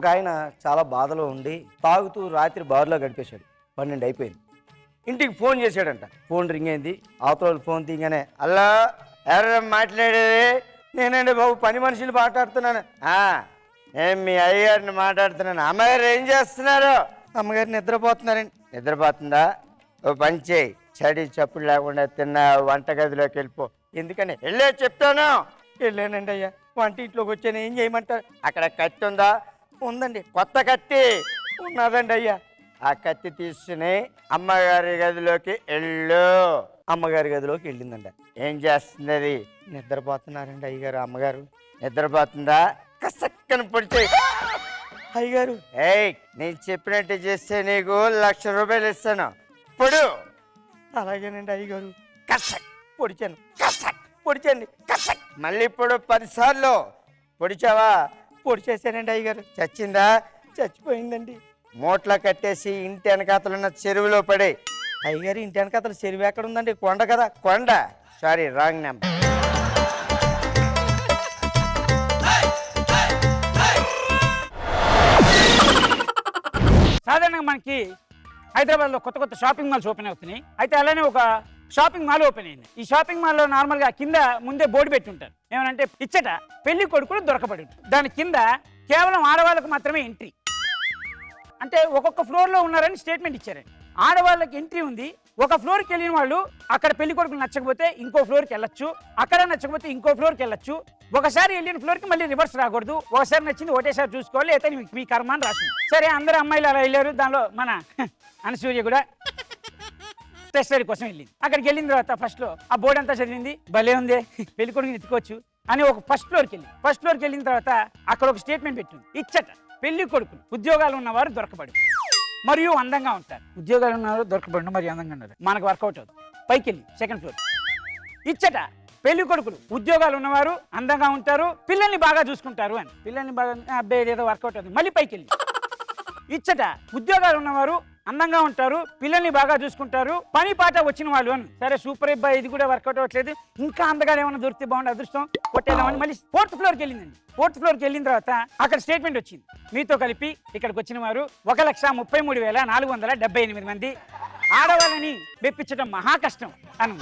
ఒక ఆయన చాలా బాధలో ఉండి తాగుతూ రాత్రి బార్లో గడిపేశాడు. 12 అయిపోయింది. ఇంటికి ఫోన్ చేశాడంట. ఫోన్ రింగ్ అయింది. అవతల ఫోన్ తీయగానే అల్లా ఎవరు మాట్లాడేది? నేనండి బాబు, పని మనుషులు మాట్లాడుతున్నాను. నేను మీ అయ్యగారిని మాట్లాడుతున్నాను. అమ్మగారు ఏం చేస్తున్నారు? అమ్మగారు నిద్రపోతున్నారండి. నిద్రపోతుందా? ఓ పని చేయి, చడి చప్పుడు లేకుండా తిన్న వంటగదిలోకి వెళ్ళిపో. ఎందుకని? వెళ్ళే చెప్తాను. వెళ్ళానండి అయ్యా. వంట ఇంట్లోకి వచ్చాను. ఏం చేయమంటారు? అక్కడ కత్తి ఉందా? ఉందండి. కొత్త కత్తి ఉన్నదండి అయ్యా. ఆ కత్తి తీసుకుని అమ్మగారి గదిలోకి వెళ్ళు. అమ్మగారి గదిలోకి వెళ్ళిందండి. ఏం చేస్తుంది అది? నిద్రపోతున్నారండి అయ్యగారు. అమ్మగారు నిద్రపోతుందా? కసక్కని పొడిచే. అయ్యగారు, నేను చెప్పినట్టు చేస్తే నీకు 1,00,000 రూపాయలు ఇస్తాను. పొడు. అలాగేనండి అయ్యగారు. కసక్ పొడిచాను. కసక్ పొడిచండి. కసక్. మళ్ళీ ఇప్పుడు 10 సార్లు పొడిచావా? పొడిచేసానండి అయ్యగారు. చచ్చిందా? చచ్చిపోయిందండి. మూట్లో కట్టేసి ఇంటి వెనకాతలున్న చెరువులో పడే. అయ్యగారు, ఇంటి వెనకాతల చెరువు ఎక్కడ ఉందండి? కొండ కదా. కొండ. Sorry, wrong number. సాధారణంగా మనకి హైదరాబాద్లో కొత్త కొత్త షాపింగ్ మాల్స్ ఓపెన్ అవుతున్నాయి. అయితే అలానే ఒక షాపింగ్ మాల్ ఓపెన్ అయింది. ఈ షాపింగ్ మాల్లో నార్మల్గా కింద ముందే బోర్డు పెట్టి ఉంటారు. ఏమనంటే ఇచ్చట పెళ్లి కొడుకులు దొరకబడి ఉంటారు. దాని కింద కేవలం ఆడవాళ్ళకు మాత్రమే ఎంట్రీ. అంటే ఒక్కొక్క ఫ్లోర్లో ఉన్నారని స్టేట్మెంట్ ఇచ్చారండి. ఆడవాళ్ళకి ఎంట్రీ ఉంది. ఒక ఫ్లోర్కి వెళ్ళిన వాళ్ళు అక్కడ పెళ్లి కొడుకులు నచ్చకపోతే ఇంకో ఫ్లోర్కి వెళ్ళొచ్చు, అక్కడ నచ్చకపోతే ఇంకో ఫ్లోర్కి వెళ్ళొచ్చు. ఒకసారి వెళ్ళిన ఫ్లోర్కి మళ్ళీ రివర్స్ రాకూడదు. ఒకసారి నచ్చింది ఒకటేసారి చూసుకోవాలి, అయితే మీ కర్మ అని రాసింది. సరే, అందరూ అమ్మాయిలు అలా వెళ్ళారు. దానిలో మన అనసూయ కూడా టెస్టరీ కోసం వెళ్ళింది. అక్కడికి వెళ్ళిన తర్వాత ఫస్ట్లో ఆ బోర్డు అంతా చదివింది. భలే ఉంది, పెళ్లి కొడుకుని ఎత్తుకోవచ్చు అని ఒక ఫస్ట్ ఫ్లోర్కి వెళ్ళిన తర్వాత అక్కడ ఒక స్టేట్మెంట్ పెట్టింది. ఇచ్చట పెళ్లి కొడుకులు ఉద్యోగాలు ఉన్నవారు దొరకబడి మరియు అందంగా ఉంటారు. ఉద్యోగాలు ఉన్నవారు దొరకబడి మరియు అందంగా ఉన్నారు. మనకు వర్కౌట్ అవుతుంది. పైకి వెళ్ళి సెకండ్ ఫ్లోర్. ఇచ్చట పెళ్లి కొడుకులు ఉద్యోగాలు ఉన్నవారు అందంగా ఉంటారు, పిల్లల్ని బాగా చూసుకుంటారు అని. పిల్లల్ని బాగా అబ్బాయి ఏదో వర్కౌట్ అవుతుంది. మళ్ళీ పైకి వెళ్ళి ఇచ్చట ఉద్యోగాలు ఉన్నవారు అందంగా ఉంటారు, పిల్లల్ని బాగా చూసుకుంటారు, పని పాట వచ్చిన వాళ్ళు అని. సరే, సూపర్ అబ్బాయి, ఇది కూడా వర్కౌట్ అవ్వట్లేదు. ఇంకా అందగా ఏమైనా దొరికితే బాగుంది, అదృష్టం కొట్టేద్దామని మళ్ళీ 4th ఫ్లోర్కి వెళ్ళిందండి. 4th ఫ్లోర్కి వెళ్ళిన తర్వాత అక్కడ స్టేట్మెంట్ వచ్చింది. మీతో కలిపి ఇక్కడికి వచ్చిన వారు 1,33,478 మంది. ఆడవాళ్ళని మెప్పించడం మహా కష్టం అని.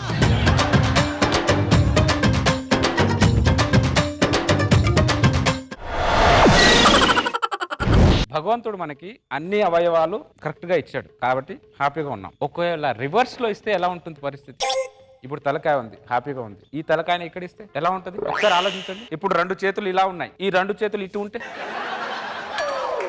భగవంతుడు మనకి అన్ని అవయవాలు కరెక్ట్ గా ఇచ్చాడు కాబట్టి హ్యాపీగా ఉన్నాం. ఒకవేళ రివర్స్ లో ఇస్తే ఎలా ఉంటుంది పరిస్థితి? ఇప్పుడు తలకాయ ఉంది, హ్యాపీగా ఉంది. ఈ తలకాయని ఇక్కడ ఇస్తే ఎలా ఉంటుంది? ఒకసారి ఆలోచించండి. ఇప్పుడు 2 చేతులు ఇలా ఉన్నాయి, ఈ 2 చేతులు ఇటు ఉంటే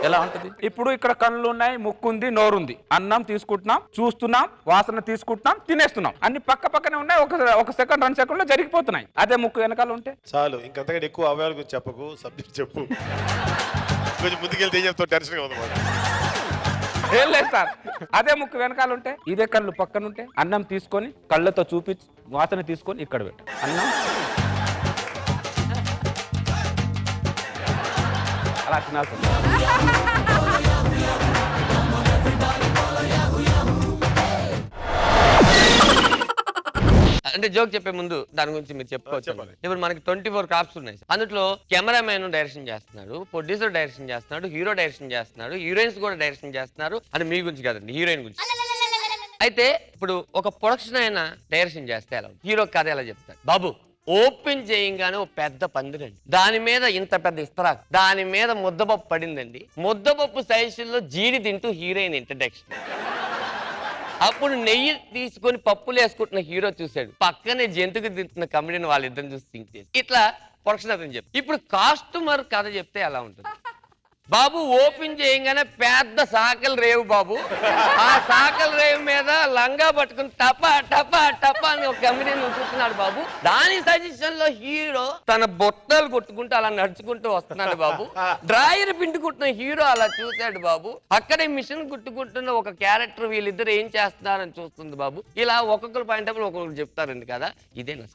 ఎలా ఉంటుంది? ఇప్పుడు ఇక్కడ కళ్ళు ఉన్నాయి, ముక్కు ఉంది, నోరు ఉంది. అన్నం తీసుకుంటున్నాం, చూస్తున్నాం, వాసన తీసుకుంటున్నాం, తినేస్తున్నాం. అన్ని పక్క పక్కనే ఉన్నాయి. ఒక సెకండ్ 2 సెకండ్లో జరిగిపోతున్నాయి. అదే ముక్కు వెనకాల ఉంటే చాలు. ఇంకంతకంటే ఎక్కువ అవయవాల గురించి చెప్పకు, సబ్జెక్ట్ చెప్పు. కొంచెం ముందుకెళ్తే ఏం చెప్తావు? టెన్షన్గా ఉంది. ఏం లేదు సార్, అదే ముక్కు వెనకాల ఉంటే, ఇదే కళ్ళు పక్కన ఉంటే, అన్నం తీసుకొని కళ్ళతో చూపించి వాసన తీసుకొని ఇక్కడ పెట్టు. అన్నం అలా తినాల్సింది. అంటే జోక్ చెప్పే ముందు దాని గురించి మీరు చెప్పుకోవచ్చు. ఇప్పుడు మనకి 24 క్రాఫ్ట్స్ ఉన్నాయి. అందులో కెమెరామెన్ డైరెక్షన్ చేస్తున్నాడు, ప్రొడ్యూసర్ డైరెక్షన్ చేస్తున్నాడు, హీరో డైరెక్షన్ చేస్తున్నాడు, హీరోయిన్స్ కూడా డైరెక్షన్ చేస్తున్నారు. అంటే మీ గురించి కాదండి, హీరోయిన్ గురించి. అయితే ఇప్పుడు ఒక ప్రొడక్షన్ అయినా డైరెక్షన్ చేస్తే ఎలా? హీరో కథ ఎలా చెప్తాడు? బాబు ఓపెన్ చేయంగానే ఒక పెద్ద పందిరండి, దాని మీద ఇంత పెద్ద ఇస్తరాకు, దాని మీద ముద్దపప్పు పడిందండి. ముద్దపప్పు సైజుల్లో జీడి తింటూ హీరోయిన్ ఇంట్రడక్షన్. అప్పుడు నెయ్యి తీసుకొని పప్పులు వేసుకుంటున్న హీరో చూశాడు, పక్కనే జంతుకు తింటున్న కమెడీని వాళ్ళిద్దరిని చూసి థింక్ చేసి ఇట్లా ప్రొడక్షన్ అతను చెప్పి. ఇప్పుడు కాస్ట్యూమర్ కథ చెప్తే ఎలా ఉంటుంది? బాబు ఓపెన్ చేయగానే పెద్ద సాకల్ రేవు బాబు, ఆ సాకల్ రేవు మీద లంగా పట్టుకుని టపా టపా టపా అని ఒక కమెడీని చూస్తున్నాడు బాబు. దాని సజెషన్ లో హీరో తన బొట్టలు కొట్టుకుంటూ అలా నడుచుకుంటూ వస్తున్నాడు బాబు. డ్రాయర్ పిండుకుంటున్న హీరో అలా చూశాడు బాబు. అక్కడే మిషన్ కుట్టుకుంటున్న ఒక క్యారెక్టర్ వీళ్ళిద్దరు ఏం చేస్తున్నారని చూస్తుంది బాబు. ఇలా ఒక్కొక్కరు పాయింట్ అప్పుడు ఒక్కొక్కరు చెప్తారండి కదా. ఇదే నా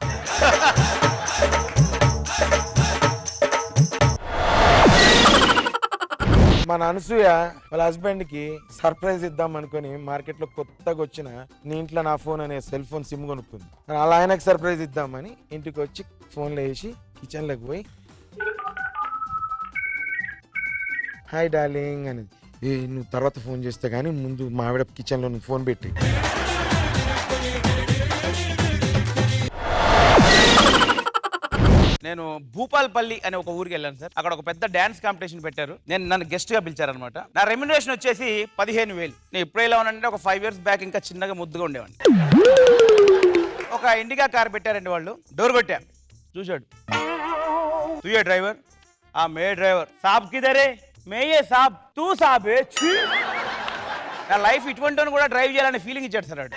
మన అనసూయ వాళ్ళ హస్బెండ్ కి సర్ప్రైజ్ ఇద్దాం అనుకుని మార్కెట్ లో కొత్తగా వచ్చిన నీ ఇంట్లో నా ఫోన్ అనే సెల్ ఫోన్ సిమ్ కొనుక్కుంది. అలా ఆయనకు సర్ప్రైజ్ ఇద్దామని ఇంటికి వచ్చి ఫోన్లో వేసి కిచెన్ లోకి పోయి హాయ్ డార్లింగ్ అనేది. ఏ నువ్వు తర్వాత ఫోన్ చేస్తే కానీ ముందు మా ఆవిడ కిచెన్లో నువ్వు ఫోన్ పెట్టి. నేను భూపాల్పల్లి అనే ఒక ఊరికి వెళ్ళాను సార్. అక్కడ ఒక పెద్ద డాన్స్ కాంపిటీషన్ పెట్టారు. నన్ను గెస్ట్ గా పిలిచారనమాట. నా రెమ్యునరేషన్ వచ్చేసి 15,000. నేను ఎప్పుడు ఎలా ఉన్నానంటే ఒక 5 years బ్యాక్ ఇంకా చిన్నగా ముద్దుగా ఉండేవాడిని. ఒక ఇండికా కార్ పెట్టారండి వాళ్ళు. డోర్ కొట్టా, చూశాడు. తుయే డ్రైవర్, ఆ మే డ్రైవర్. సాబ్ కిదరే? మేయే సాబ్, తూ సాబే. నా లైఫ్ ఇటువంటి కూడా డ్రైవ్ చేయాలనే ఫీలింగ్ ఇచ్చాడు సార్.